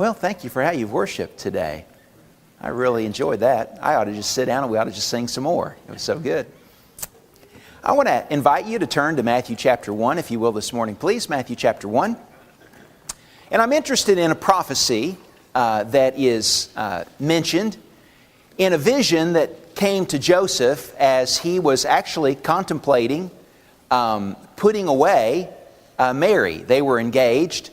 Well, thank you for how you've worshiped today. I really enjoyed that. I ought to just sit down and we ought to just sing some more. It was so good. I want to invite you to turn to Matthew chapter 1, if you will, this morning, please. Matthew chapter 1. And I'm interested in a prophecy that is mentioned in a vision that came to Joseph as he was actually contemplating putting away Mary. They were engaged,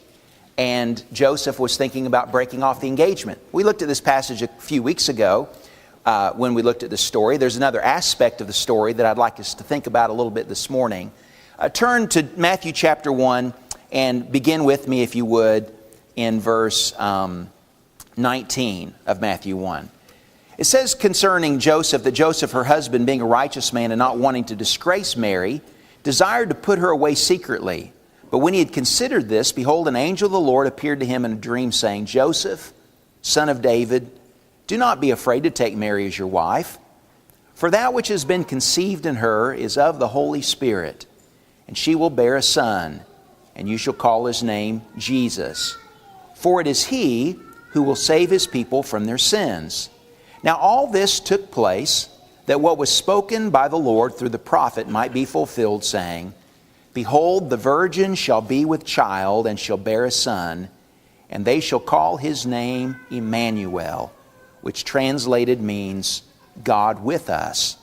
and Joseph was thinking about breaking off the engagement. We looked at this passage a few weeks ago when we looked at the story. There's another aspect of the story that I'd like us to think about a little bit this morning. Turn to Matthew chapter 1 and begin with me, if you would, in verse 19 of Matthew 1. It says concerning Joseph that Joseph, her husband, being a righteous man and not wanting to disgrace Mary, desired to put her away secretly. But when he had considered this, behold, an angel of the Lord appeared to him in a dream, saying, Joseph, son of David, do not be afraid to take Mary as your wife, for that which has been conceived in her is of the Holy Spirit, and she will bear a son, and you shall call his name Jesus. For it is he who will save his people from their sins. Now all this took place, that what was spoken by the Lord through the prophet might be fulfilled, saying, Behold, the virgin shall be with child, and shall bear a son, and they shall call his name Immanuel, which translated means God with us.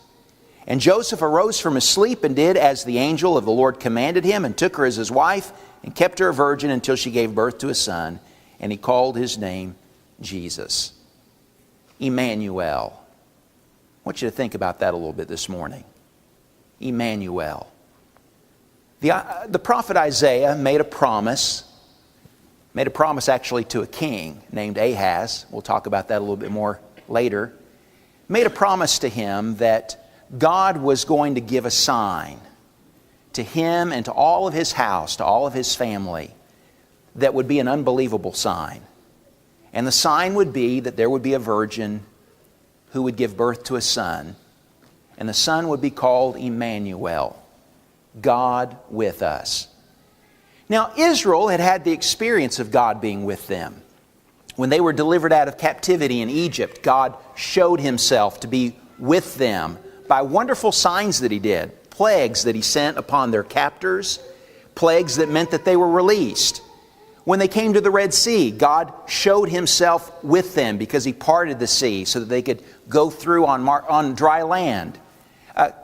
And Joseph arose from his sleep and did as the angel of the Lord commanded him, and took her as his wife, and kept her a virgin until she gave birth to a son, and he called his name Jesus. Immanuel. I want you to think about that a little bit this morning. Immanuel. The prophet Isaiah made a promise actually to a king named Ahaz. We'll talk about that a little bit more later. Made a promise to him that God was going to give a sign to him and to all of his house, to all of his family, that would be an unbelievable sign. And the sign would be that there would be a virgin who would give birth to a son, and the son would be called Immanuel, God with us. Now, Israel had had the experience of God being with them. When they were delivered out of captivity in Egypt, God showed himself to be with them by wonderful signs that he did, plagues that he sent upon their captors, plagues that meant that they were released. When they came to the Red Sea, God showed himself with them because he parted the sea so that they could go through on dry land.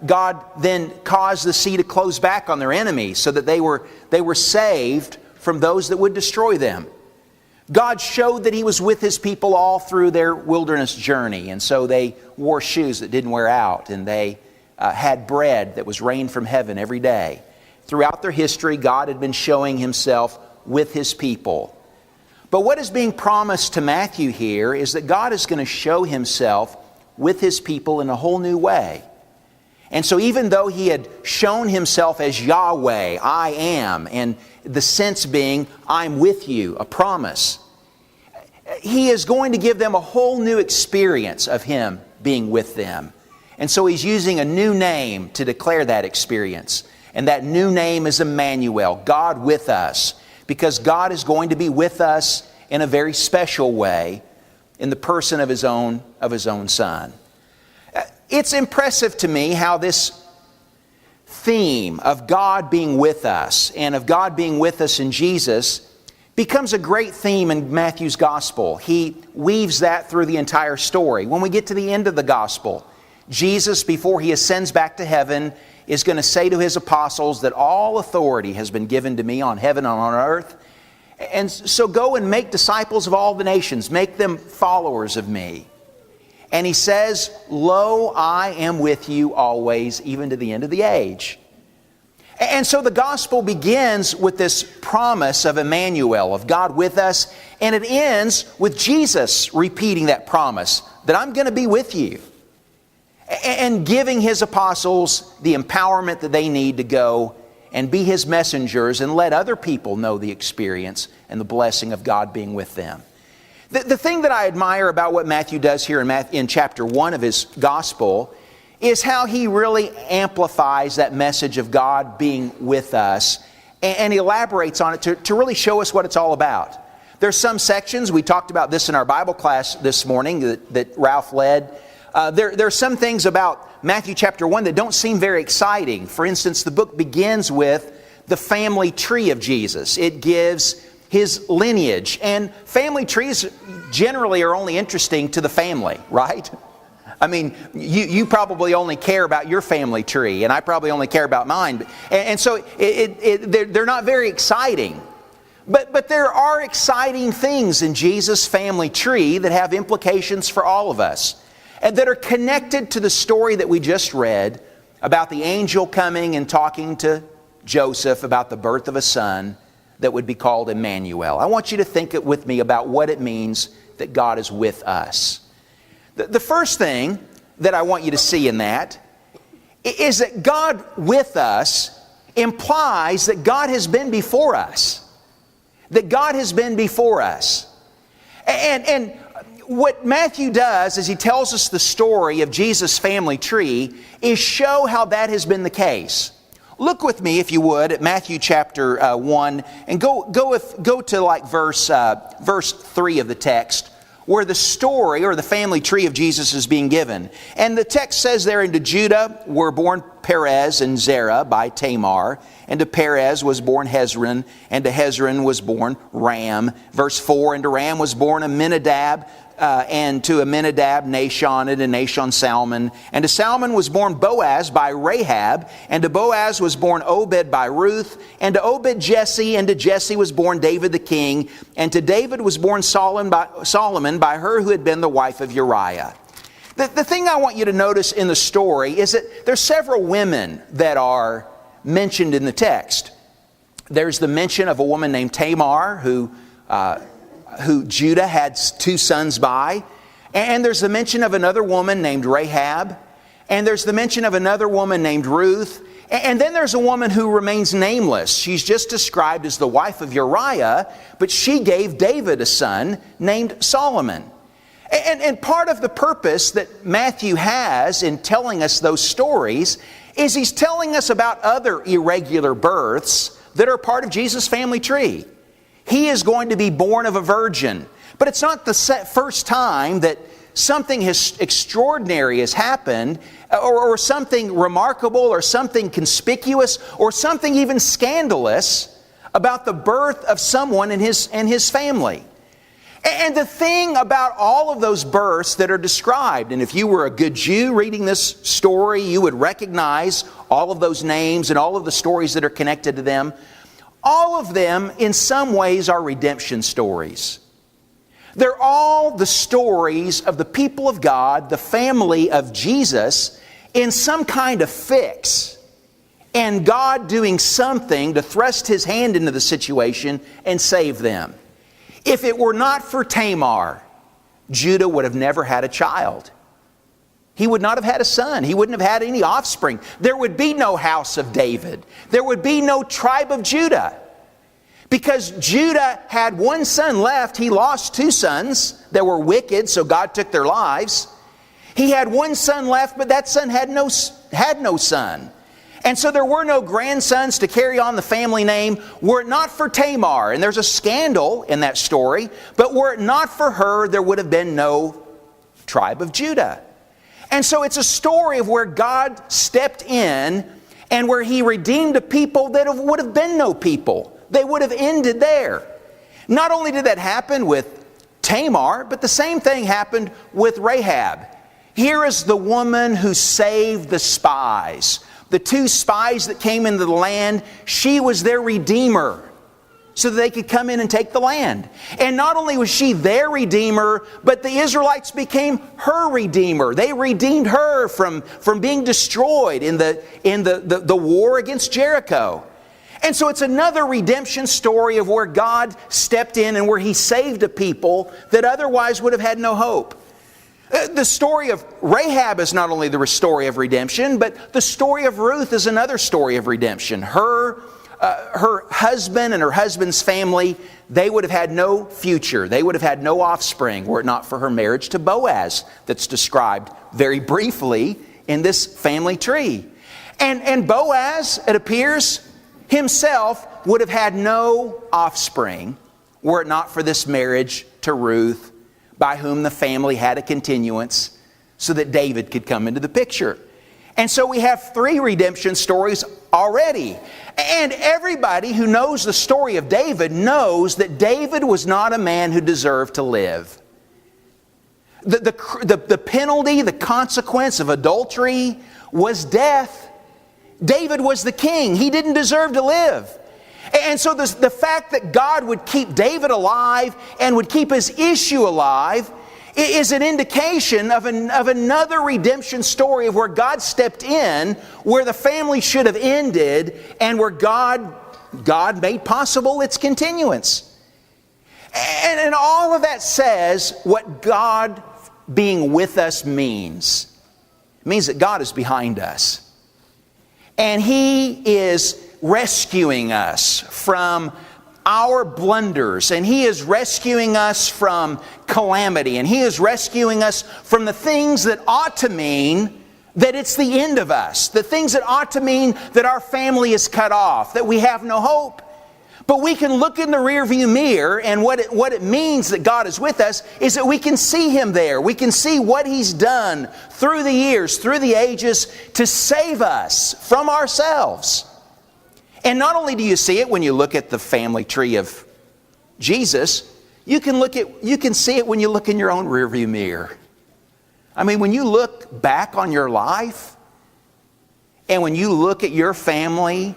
God then caused the sea to close back on their enemies so that they were saved from those that would destroy them. God showed that he was with his people all through their wilderness journey, and so they wore shoes that didn't wear out, and they had bread that was rained from heaven every day. Throughout their history, God had been showing himself with his people. But what is being promised to Matthew here is that God is going to show himself with his people in a whole new way. And so even though he had shown himself as Yahweh, I am, and the sense being, I'm with you, a promise, he is going to give them a whole new experience of him being with them. And so he's using a new name to declare that experience. And that new name is Immanuel, God with us. Because God is going to be with us in a very special way in the person of his own Son. It's impressive to me how this theme of God being with us and of God being with us in Jesus becomes a great theme in Matthew's Gospel. He weaves that through the entire story. When we get to the end of the Gospel, Jesus, before he ascends back to heaven, is going to say to his apostles that all authority has been given to me on heaven and on earth. And so go and make disciples of all the nations. Make them followers of me. And he says, Lo, I am with you always, even to the end of the age. And so the gospel begins with this promise of Immanuel, of God with us. And it ends with Jesus repeating that promise, that I'm going to be with you. And giving his apostles the empowerment that they need to go and be his messengers and let other people know the experience and the blessing of God being with them. The thing that I admire about what Matthew does here in chapter 1 of his gospel is how he really amplifies that message of God being with us and elaborates on it to really show us what it's all about. There's some sections, we talked about this in our Bible class this morning that Ralph led. There are some things about Matthew chapter 1 that don't seem very exciting. For instance, the book begins with the family tree of Jesus. It gives His lineage. And family trees generally are only interesting to the family, right? I mean, you probably only care about your family tree, and I probably only care about mine. And so they're not very exciting. But there are exciting things in Jesus' family tree that have implications for all of us, and that are connected to the story that we just read about the angel coming and talking to Joseph about the birth of a son that would be called Immanuel. I want you to think with me about what it means that God is with us. The first thing that I want you to see in that is that God with us implies that God has been before us. That God has been before us. And what Matthew does is he tells us the story of Jesus' family tree is show how that has been the case. Look with me, if you would, at Matthew chapter 1 and go to like verse 3 of the text, where the story or the family tree of Jesus is being given. And the text says there, "And to Judah were born Perez and Zerah by Tamar, and to Perez was born Hezron, and to Hezron was born Ram." Verse 4, "And to Ram was born Amminadab, and to Amminadab Nahshon, and to Nahshon Salmon. And to Salmon was born Boaz by Rahab, and to Boaz was born Obed by Ruth, and to Obed Jesse, and to Jesse was born David the king, and to David was born Solomon by her who had been the wife of Uriah." The thing I want you to notice in the story is that there's several women that are mentioned in the text. There's the mention of a woman named Tamar who Judah had 2 sons by. And there's the mention of another woman named Rahab. And there's the mention of another woman named Ruth. And then there's a woman who remains nameless. She's just described as the wife of Uriah, but she gave David a son named Solomon. And part of the purpose that Matthew has in telling us those stories is he's telling us about other irregular births that are part of Jesus' family tree. He is going to be born of a virgin. But it's not the first time that something extraordinary has happened, or something remarkable, or something conspicuous, or something even scandalous about the birth of someone in his family. And the thing about all of those births that are described, and if you were a good Jew reading this story, you would recognize all of those names and all of the stories that are connected to them. All of them, in some ways, are redemption stories. They're all the stories of the people of God, the family of Jesus, in some kind of fix, and God doing something to thrust His hand into the situation and save them. If it were not for Tamar, Judah would have never had a child. He would not have had a son. He wouldn't have had any offspring. There would be no house of David. There would be no tribe of Judah. Because Judah had 1 son left. He lost 2 sons that were wicked, so God took their lives. He had 1 son left, but that son had no son. And so there were no grandsons to carry on the family name were it not for Tamar. And there's a scandal in that story, but were it not for her, there would have been no tribe of Judah. And so it's a story of where God stepped in and where He redeemed a people that would have been no people. They would have ended there. Not only did that happen with Tamar, but the same thing happened with Rahab. Here is the woman who saved the spies. The 2 spies that came into the land, she was their redeemer so that they could come in and take the land. And not only was she their redeemer, but the Israelites became her redeemer. They redeemed her from being destroyed in the war against Jericho. And so it's another redemption story of where God stepped in and where He saved a people that otherwise would have had no hope. The story of Rahab is not only the story of redemption, but the story of Ruth is another story of redemption. Her husband and her husband's family, they would have had no future. They would have had no offspring were it not for her marriage to Boaz that's described very briefly in this family tree. And Boaz, it appears, himself would have had no offspring were it not for this marriage to Ruth, by whom the family had a continuance, so that David could come into the picture. And so we have 3 redemption stories already. And everybody who knows the story of David knows that David was not a man who deserved to live. The penalty, the consequence of adultery was death. David was the king. He didn't deserve to live. And so the fact that God would keep David alive and would keep his issue alive is an indication of another redemption story of where God stepped in, where the family should have ended, and where God made possible its continuance. And all of that says what God being with us means. It means that God is behind us. And He is rescuing us from our blunders, and He is rescuing us from calamity, and He is rescuing us from the things that ought to mean that it's the end of us, the things that ought to mean that our family is cut off, that we have no hope. But we can look in the rearview mirror, and what it means that God is with us is that we can see Him there. We can see what He's done through the years, through the ages, to save us from ourselves. And not only do you see it when you look at the family tree of Jesus, you can see it when you look in your own rearview mirror. I mean, when you look back on your life, and when you look at your family,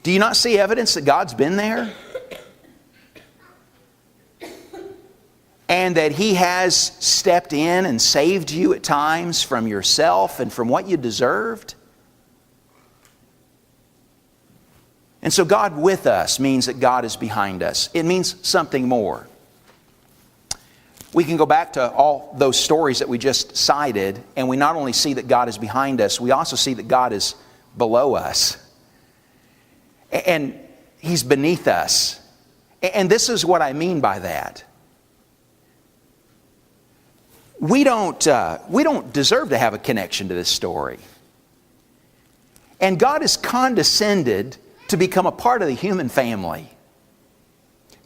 do you not see evidence that God's been there? And that He has stepped in and saved you at times from yourself and from what you deserved? And so God with us means that God is behind us. It means something more. We can go back to all those stories that we just cited, and we not only see that God is behind us, we also see that God is below us. And He's beneath us. And this is what I mean by that. We don't deserve to have a connection to this story. And God has condescended to become a part of the human family.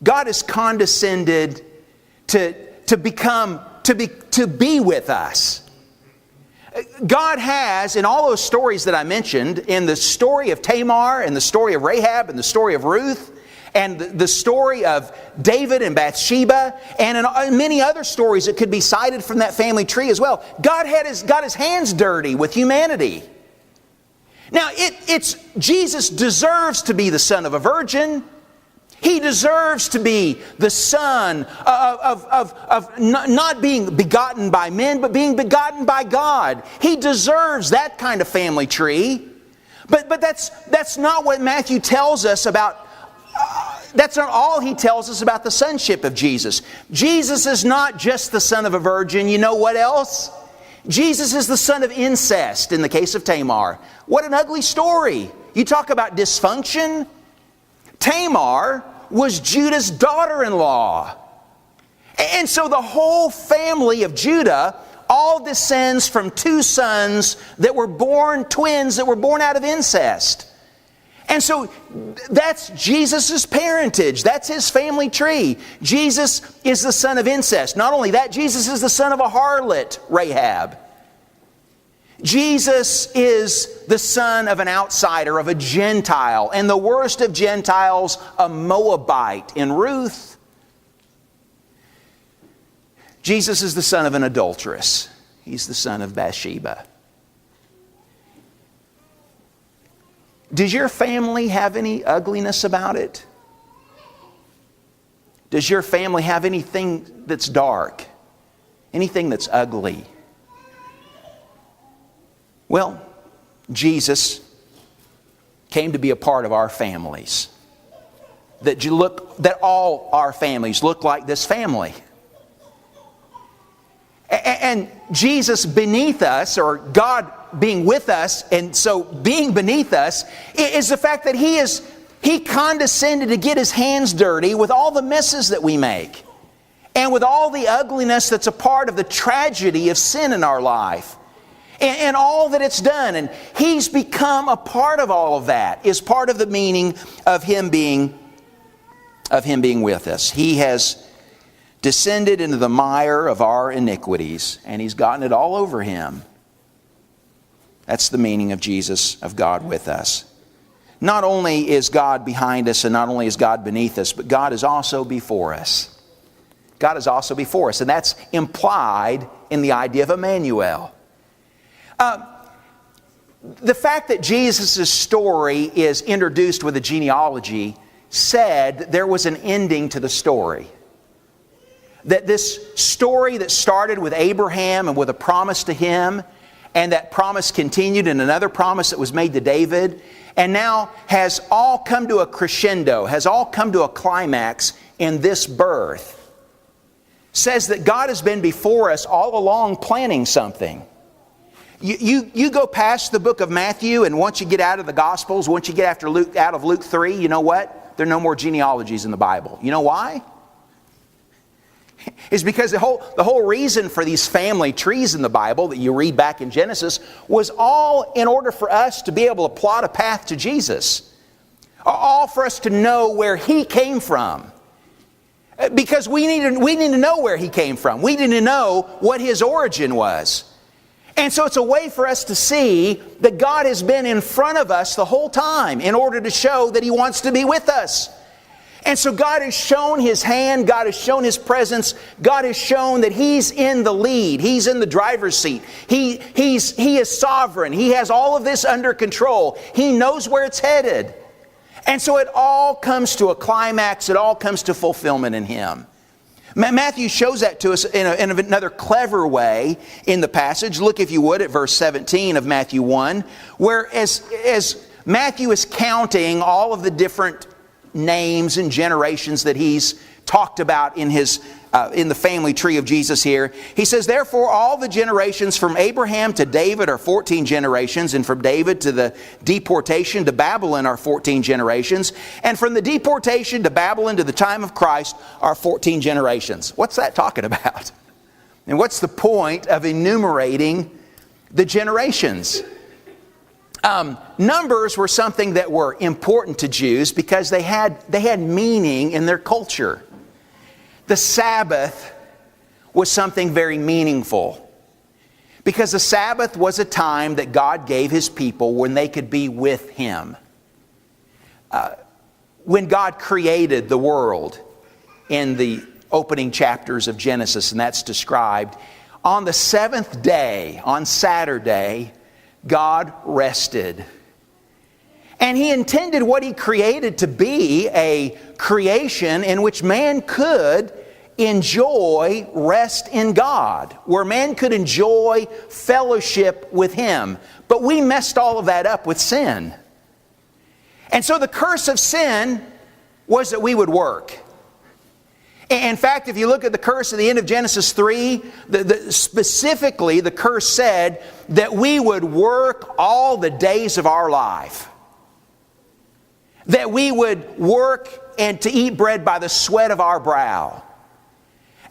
God has condescended to be with us. God has, in all those stories that I mentioned, in the story of Tamar, and the story of Rahab, and the story of Ruth, and the story of David and Bathsheba, and in many other stories that could be cited from that family tree as well, God got His hands dirty with humanity. Now, Jesus deserves to be the son of a virgin. He deserves to be the son of not being begotten by men, but being begotten by God. He deserves that kind of family tree. But that's not what Matthew tells us about. That's not all he tells us about the sonship of Jesus. Jesus is not just the son of a virgin. You know what else? Jesus is the son of incest in the case of Tamar. What an ugly story. You talk about dysfunction. Tamar was Judah's daughter-in-law. And so the whole family of Judah all descends from 2 sons that were born twins, that were born out of incest. And so that's Jesus' parentage. That's His family tree. Jesus is the son of incest. Not only that, Jesus is the son of a harlot, Rahab. Jesus is the son of an outsider, of a Gentile, and the worst of Gentiles, a Moabite in Ruth. Jesus is the son of an adulteress. He's the son of Bathsheba. Does your family have any ugliness about it? Does your family have anything that's dark? Anything that's ugly? Well, Jesus came to be a part of our families. That all our families look like this family. And Jesus beneath us, or God being with us, and so being beneath us, is the fact that He condescended to get His hands dirty with all the messes that we make, and with all the ugliness that's a part of the tragedy of sin in our life, and all that it's done. And He's become a part of all of that, is part of the meaning of Him being of Him being with us. He has descended into the mire of our iniquities, and He's gotten it all over Him. That's the meaning of Jesus, of God with us. Not only is God behind us and not only is God beneath us, but God is also before us. God is also before us, and that's implied in the idea of Immanuel. The fact that Jesus' story is introduced with a genealogy said there was an ending to the story. That this story that started with Abraham and with a promise to him, and that promise continued in another promise that was made to David, and now has all come to a crescendo, has all come to a climax in this birth, says that God has been before us all along planning something. You go past the book of Matthew, and once you get out of the Gospels, once you get out of Luke 3, you know what? There are no more genealogies in the Bible. You know why? It's because the whole reason for these family trees in the Bible that you read back in Genesis was all in order for us to be able to plot a path to Jesus. All for us to know where He came from. Because we need to know where He came from. We need to know what His origin was. And so it's a way for us to see that God has been in front of us the whole time in order to show that He wants to be with us. And so God has shown His hand, God has shown His presence, God has shown that He's in the lead, He's in the driver's seat. He is sovereign, He has all of this under control, He knows where it's headed. And so it all comes to a climax, it all comes to fulfillment in Him. Matthew shows that to us in another clever way in the passage. Look, if you would, at verse 17 of Matthew 1, where as Matthew is counting all of the different names and generations that he's talked about in the family tree of Jesus here. He says, therefore all the generations from Abraham to David are 14 generations, and from David to the deportation to Babylon are 14 generations, and from the deportation to Babylon to the time of Christ are 14 generations. What's that talking about? And what's the point of enumerating the generations? Numbers were something that were important to Jews because they had meaning in their culture. The Sabbath was something very meaningful because the Sabbath was a time that God gave His people when they could be with Him. When God created the world in the opening chapters of Genesis, and that's described, on the seventh day, on Saturday, God rested. And He intended what He created to be a creation in which man could enjoy rest in God, where man could enjoy fellowship with Him. But we messed all of that up with sin. And so the curse of sin was that we would work. In fact, if you look at the curse at the end of Genesis 3, specifically the curse said that we would work all the days of our life. That we would work and to eat bread by the sweat of our brow.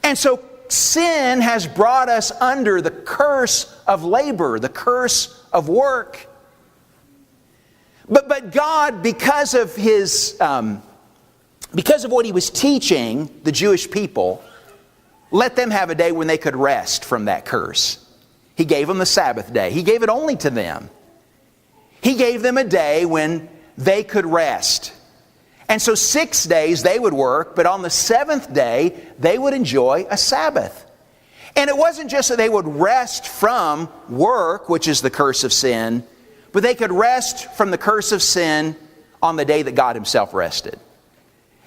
And so sin has brought us under the curse of labor, the curse of work. But God, because of what He was teaching the Jewish people, let them have a day when they could rest from that curse. He gave them the Sabbath day. He gave it only to them. He gave them a day when they could rest. And so 6 days they would work, but on the seventh day they would enjoy a Sabbath. And it wasn't just that they would rest from work, which is the curse of sin, but they could rest from the curse of sin on the day that God Himself rested.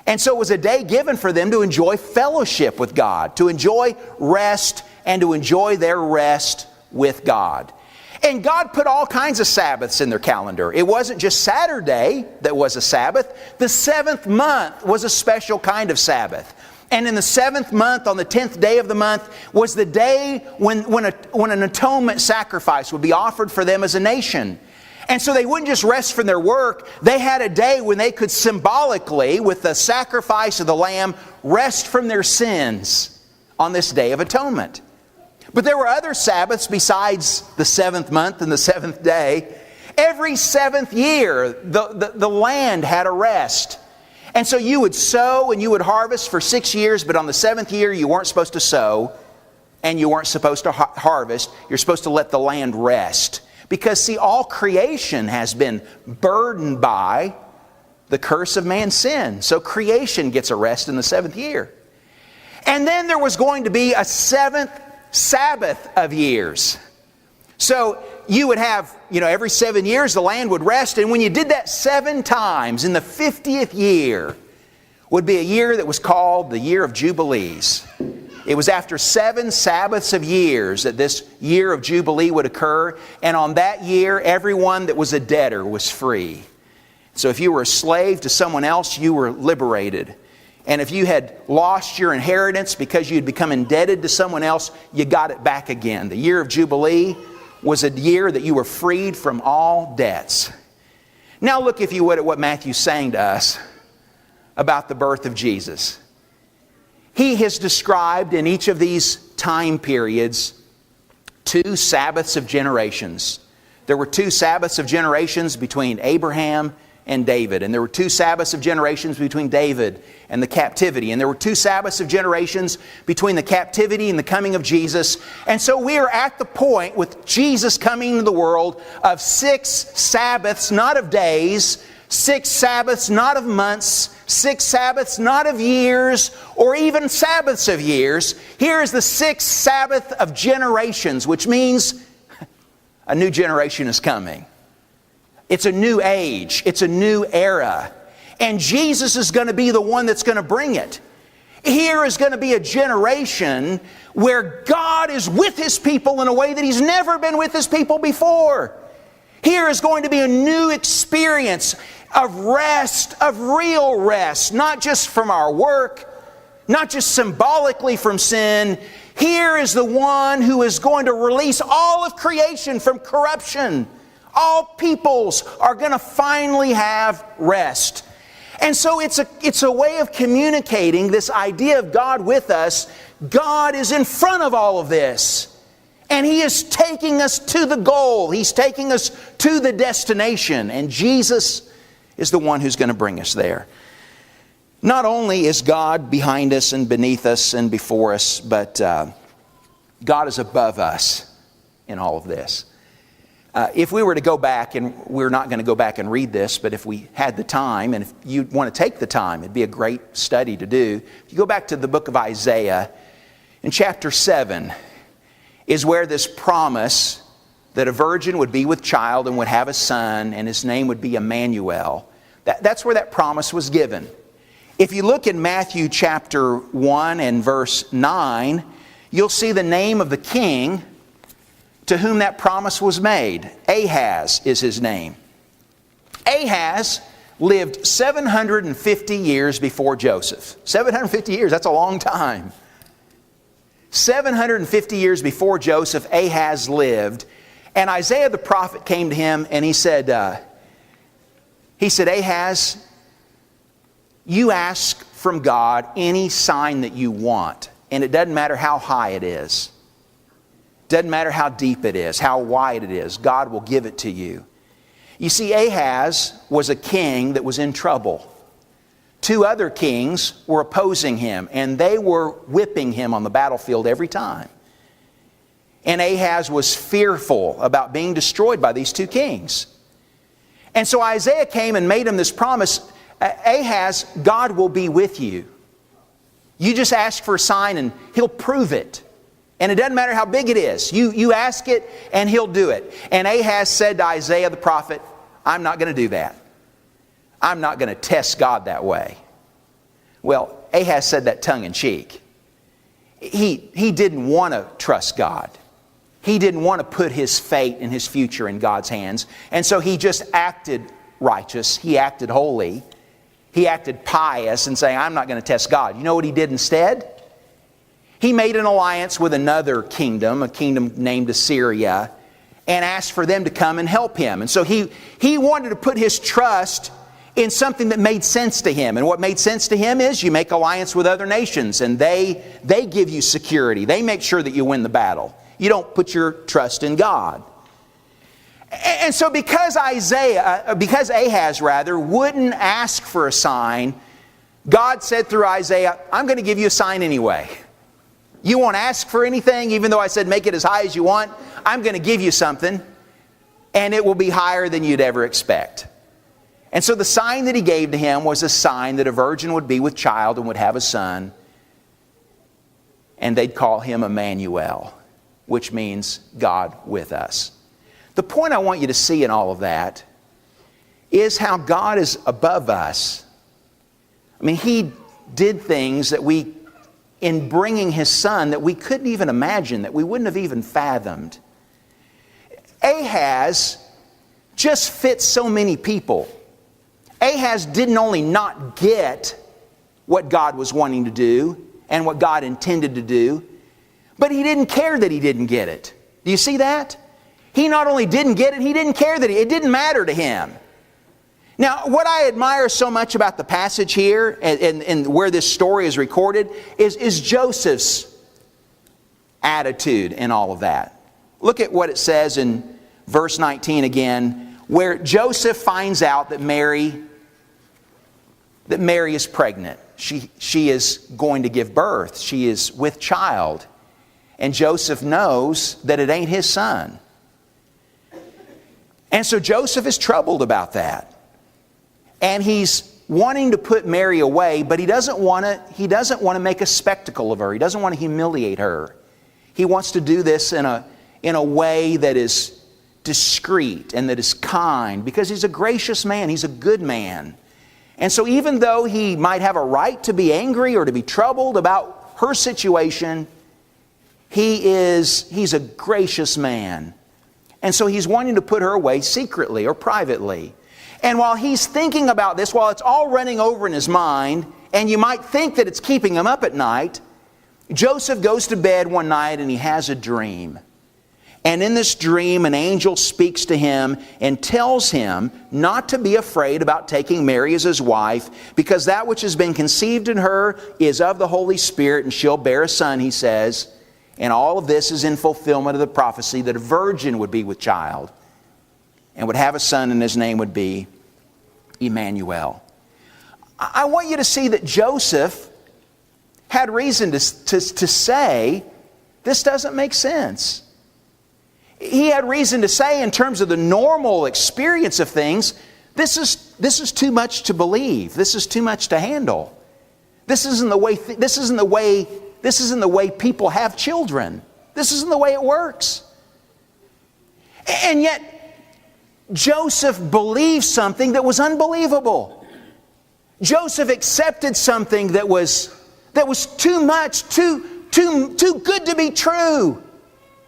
And so it was a day given for them to enjoy fellowship with God, to enjoy rest and to enjoy their rest with God. And God put all kinds of Sabbaths in their calendar. It wasn't just Saturday that was a Sabbath. The seventh month was a special kind of Sabbath. And in the seventh month, on the 10th day of the month, was the day when an atonement sacrifice would be offered for them as a nation. And so they wouldn't just rest from their work. They had a day when they could symbolically, with the sacrifice of the lamb, rest from their sins on this day of atonement. But there were other Sabbaths besides the seventh month and the seventh day. Every seventh year, the land had a rest. And so you would sow and you would harvest for 6 years, but on the 7th year you weren't supposed to sow and you weren't supposed to harvest. You're supposed to let the land rest. Because see, all creation has been burdened by the curse of man's sin. So creation gets a rest in the 7th year. And then there was going to be a 7th Sabbath of years. So you would have, every 7 years the land would rest. And when you did that 7 times, in the 50th year would be a year that was called the year of Jubilees. It was after 7 Sabbaths of years that this year of Jubilee would occur. And on that year, everyone that was a debtor was free. So if you were a slave to someone else, you were liberated. And if you had lost your inheritance because you had become indebted to someone else, you got it back again. The year of Jubilee was a year that you were freed from all debts. Now look, if you would, at what Matthew's saying to us about the birth of Jesus. He has described in each of these time periods 2 Sabbaths of generations. There were 2 Sabbaths of generations between Abraham and David. And there were 2 Sabbaths of generations between David and the captivity. And there were 2 Sabbaths of generations between the captivity and the coming of Jesus. And so we are at the point with Jesus coming into the world of 6 Sabbaths, not of days, 6 Sabbaths, not of months, 6 Sabbaths, not of years, or even Sabbaths of years. Here is the 6th Sabbath of generations, which means a new generation is coming. It's a new age. It's a new era. And Jesus is going to be the one that's going to bring it. Here is going to be a generation where God is with His people in a way that He's never been with His people before. Here is going to be a new experience of rest, of real rest, not just from our work, not just symbolically from sin. Here is the one who is going to release all of creation from corruption. All peoples are going to finally have rest. And so it's a way of communicating this idea of God with us. God is in front of all of this. And He is taking us to the goal. He's taking us to the destination. And Jesus is the one who's going to bring us there. Not only is God behind us and beneath us and before us, but God is above us in all of this. If we were to go back, and we're not going to go back and read this, but if we had the time, and if you want to take the time, it'd be a great study to do. If you go back to the book of Isaiah, in chapter 7, is where this promise that a virgin would be with child and would have a son, and his name would be Immanuel. That's where that promise was given. If you look in Matthew chapter 1 and verse 9, you'll see the name of the king to whom that promise was made. Ahaz is his name. Ahaz lived 750 years before Joseph. 750 years, that's a long time. 750 years before Joseph, Ahaz lived. And Isaiah the prophet came to him and he said, Ahaz, you ask from God any sign that you want. And it doesn't matter how high it is. Doesn't matter how deep it is, how wide it is. God will give it to you. You see, Ahaz was a king that was in trouble. 2 other kings were opposing him, and they were whipping him on the battlefield every time. And Ahaz was fearful about being destroyed by these 2 kings. And so Isaiah came and made him this promise. Ahaz, God will be with you. You just ask for a sign and He'll prove it. And it doesn't matter how big it is. You ask it and He'll do it. And Ahaz said to Isaiah the prophet, I'm not going to do that. I'm not going to test God that way. Well, Ahaz said that tongue in cheek. He didn't want to trust God. He didn't want to put his fate and his future in God's hands. And so he just acted righteous. He acted holy. He acted pious and saying, I'm not going to test God. You know what he did instead? He made an alliance with another kingdom, a kingdom named Assyria, and asked for them to come and help him. And so he wanted to put his trust in something that made sense to him. And what made sense to him is you make alliance with other nations and they give you security. They make sure that you win the battle. You don't put your trust in God. And so because Ahaz wouldn't ask for a sign, God said through Isaiah, I'm going to give you a sign anyway. You won't ask for anything, even though I said make it as high as you want. I'm going to give you something, and it will be higher than you'd ever expect. And so the sign that he gave to him was a sign that a virgin would be with child and would have a son, and they'd call him Immanuel, which means God with us. The point I want you to see in all of that is how God is above us. I mean, He did things that in bringing His Son, that we couldn't even imagine, that we wouldn't have even fathomed. Ahaz just fits so many people. Ahaz didn't only not get what God was wanting to do and what God intended to do, but he didn't care that he didn't get it. Do you see that? He not only didn't get it, he didn't care that it didn't matter to him. Now, what I admire so much about the passage here and where this story is recorded is Joseph's attitude in all of that. Look at what it says in verse 19 again, where Joseph finds out that Mary is pregnant. She is going to give birth. She is with child. And Joseph knows that it ain't his son. And so Joseph is troubled about that. And he's wanting to put Mary away, but he doesn't want to make a spectacle of her. He doesn't want to humiliate her. He wants to do this in a way that is discreet and that is kind, because he's a gracious man. He's a good man. And so even though he might have a right to be angry or to be troubled about her situation, he's a gracious man. And so he's wanting to put her away secretly or privately. And while he's thinking about this, while it's all running over in his mind, and you might think that it's keeping him up at night, Joseph goes to bed one night and he has a dream. And in this dream, an angel speaks to him and tells him not to be afraid about taking Mary as his wife, because that which has been conceived in her is of the Holy Spirit, and she'll bear a son, he says. And all of this is in fulfillment of the prophecy that a virgin would be with child and would have a son, and his name would be Immanuel. I want you to see that Joseph had reason to say, this doesn't make sense. He had reason to say, in terms of the normal experience of things, this is too much to believe. This is too much to handle. This isn't the way people have children. This isn't the way it works. And yet, Joseph believed something that was unbelievable. Joseph accepted something that was too much, too good to be true.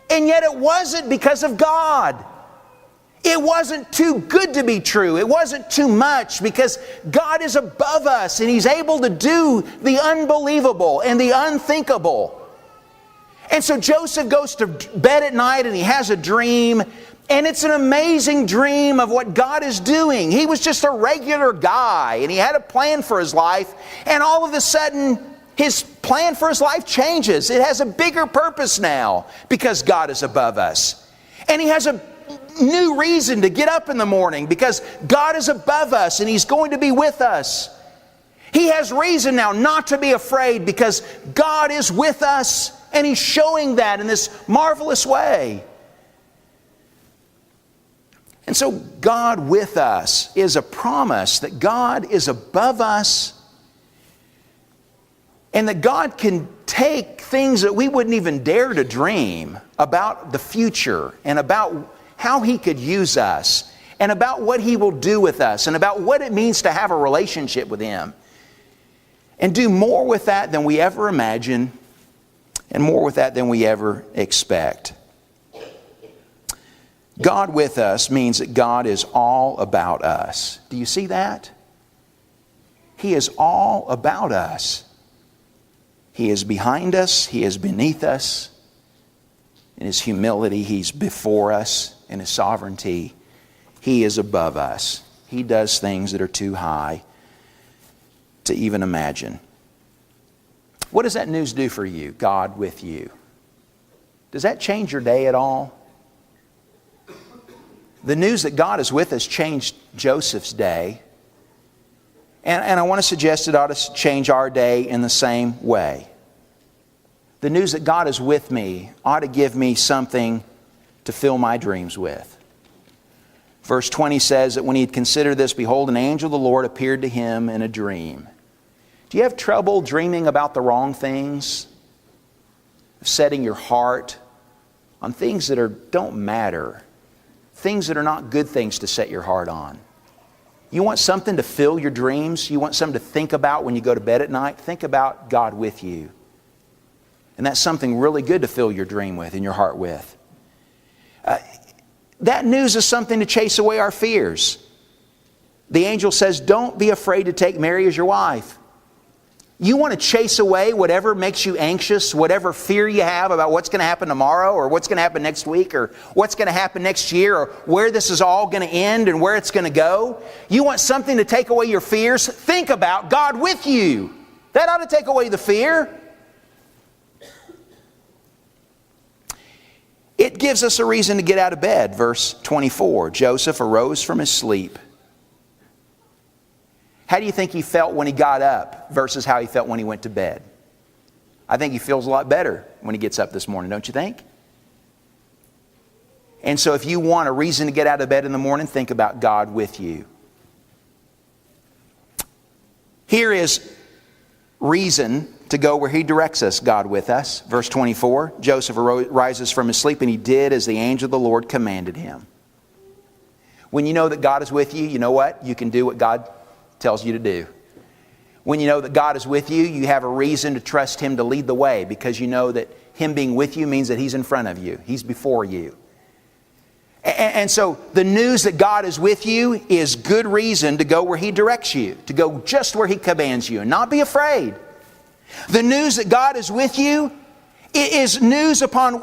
And yet it wasn't because of God. It wasn't too good to be true. It wasn't too much, because God is above us and He's able to do the unbelievable and the unthinkable. And so Joseph goes to bed at night and he has a dream. And it's an amazing dream of what God is doing. He was just a regular guy and he had a plan for his life. And all of a sudden, his plan for his life changes. It has a bigger purpose now because God is above us. And he has a new reason to get up in the morning because God is above us and He's going to be with us. He has reason now not to be afraid because God is with us, and He's showing that in this marvelous way. And so God with us is a promise that God is above us, and that God can take things that we wouldn't even dare to dream about the future, and about how He could use us, and about what He will do with us, and about what it means to have a relationship with Him, and do more with that than we ever imagine, and more with that than we ever expect. God with us means that God is all about us. Do you see that? He is all about us. He is behind us. He is beneath us. In His humility, He's before us. In His sovereignty, He is above us. He does things that are too high to even imagine. What does that news do for you, God with you? Does that change your day at all? The news that God is with us changed Joseph's day. And I want to suggest it ought to change our day in the same way. The news that God is with me ought to give me something to fill my dreams with. Verse 20 says that when he had considered this, behold, an angel of the Lord appeared to him in a dream. Do you have trouble dreaming about the wrong things? Setting your heart on things that don't matter. Things that are not good things to set your heart on. You want something to fill your dreams? You want something to think about when you go to bed at night? Think about God with you. And that's something really good to fill your dream with and your heart with. That news is something to chase away our fears. The angel says, don't be afraid to take Mary as your wife. You want to chase away whatever makes you anxious, whatever fear you have about what's going to happen tomorrow or what's going to happen next week or what's going to happen next year or where this is all going to end and where it's going to go. You want something to take away your fears? Think about God with you. That ought to take away the fear. It gives us a reason to get out of bed. Verse 24, Joseph arose from his sleep. How do you think he felt when he got up versus how he felt when he went to bed? I think he feels a lot better when he gets up this morning, don't you think? And so if you want a reason to get out of bed in the morning, think about God with you. Here is reason to go where he directs us, God with us. Verse 24, Joseph rises from his sleep and he did as the angel of the Lord commanded him. When you know that God is with you, you know what? You can do what God tells you to do. When you know that God is with you, you have a reason to trust Him to lead the way because you know that Him being with you means that He's in front of you. He's before you. And so the news that God is with you is good reason to go where He directs you, to go just where He commands you and not be afraid. The news that God is with you is news upon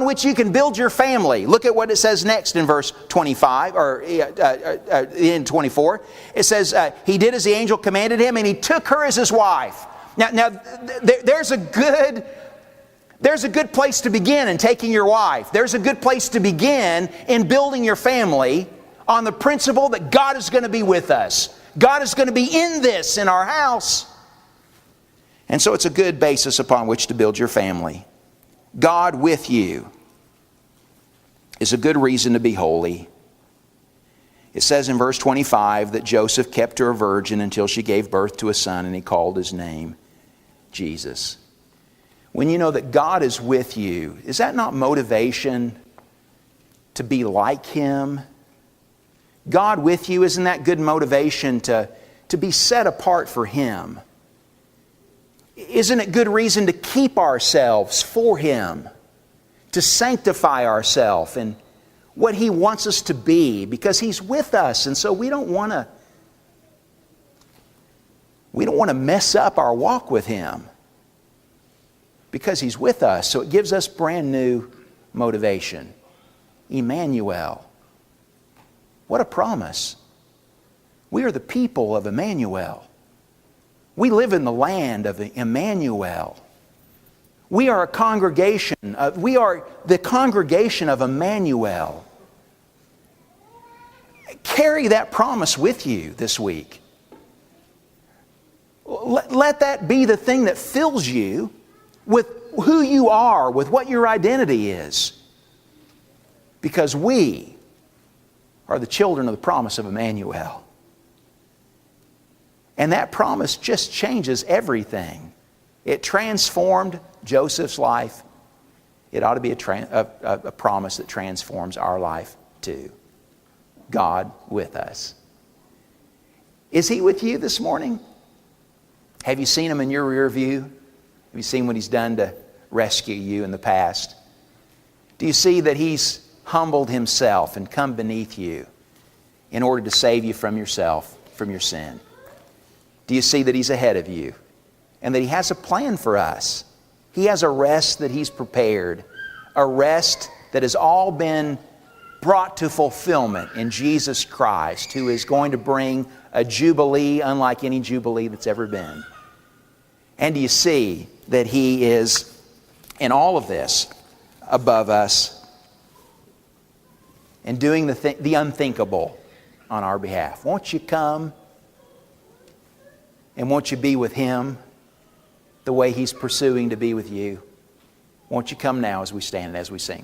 which you can build your family. Look at what it says next in verse 25, or in 24. It says, he did as the angel commanded him, and he took her as his wife. Now there's a good place to begin in taking your wife. There's a good place to begin in building your family on the principle that God is going to be with us. God is going to be in this, in our house. And so it's a good basis upon which to build your family. God with you is a good reason to be holy. It says in verse 25 that Joseph kept her a virgin until she gave birth to a son, and he called his name Jesus. When you know that God is with you, is that not motivation to be like Him? God with you, isn't that good motivation to be set apart for Him? Isn't it good reason to keep ourselves for Him? To sanctify ourselves in what He wants us to be because He's with us, and so we don't want to mess up our walk with Him because He's with us. So it gives us brand new motivation. Immanuel. What a promise. We are the people of Immanuel. We live in the land of Immanuel. We are a congregation. We are the congregation of Immanuel. Carry that promise with you this week. Let that be the thing that fills you with who you are, with what your identity is. Because we are the children of the promise of Immanuel. And that promise just changes everything. It transformed Joseph's life. It ought to be a promise that transforms our life too. God with us. Is He with you this morning? Have you seen Him in your rear view? Have you seen what He's done to rescue you in the past? Do you see that He's humbled Himself and come beneath you in order to save you from yourself, from your sin? Do you see that He's ahead of you and that He has a plan for us? He has a rest that He's prepared, a rest that has all been brought to fulfillment in Jesus Christ, who is going to bring a jubilee unlike any jubilee that's ever been. And do you see that He is, in all of this, above us and doing the unthinkable on our behalf? Won't you come And won't you be with Him the way He's pursuing to be with you? Won't you come now as we stand and as we sing?